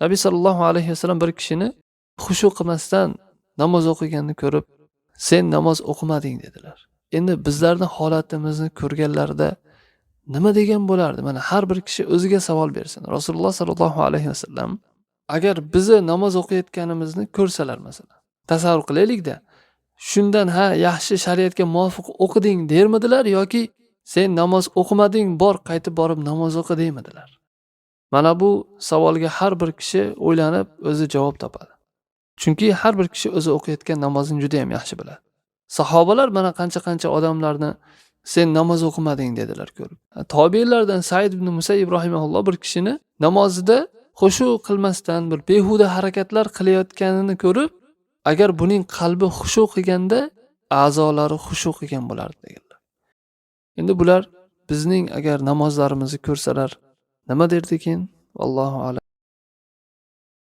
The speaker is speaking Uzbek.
Nabiy sallallohu alayhi vasallam bir kishini xushu qilmasdan namoz o'qiganini ko'rib, "Sen namoz o'qimading" dedilar. Endi bizlarning holatimizni ko'rganlarida nima degan bo'lardi? Mana har bir kishi o'ziga savol bersin. Rasululloh sallallohu alayhi vasallam agar bizni namoz o'qiyotganimizni ko'rsalar masalan, tasavvur qilaylik-da. Shundan yaxshi shariatga muvofiq o'qiding dermidilar yoki sen namoz o'qimading, bor qaytib borib namoz o'qi deymidilar? Mana bu savolga har bir kishi o'ylanib o'zi javob topadi. Chunki har bir kishi o'zi o'qiyotgan namozini juda ham yaxshi biladi. Sahobalar mana qancha-qancha odamlarni sen namoz o'qimading dedilar ko'rib. Tobiinlardan Said ibn Musayyib rahimahulloh bir kishini namozida xushu qilmasdan bir behuda harakatlar qilayotganini ko'rib, agar buning qalbi xushu qilganda, a'zolari xushu qilgan bo'lardi deganlar. Endi bular bizning agar namozlarimizni ko'rsalar nima derdikin? Vallohu a'lam.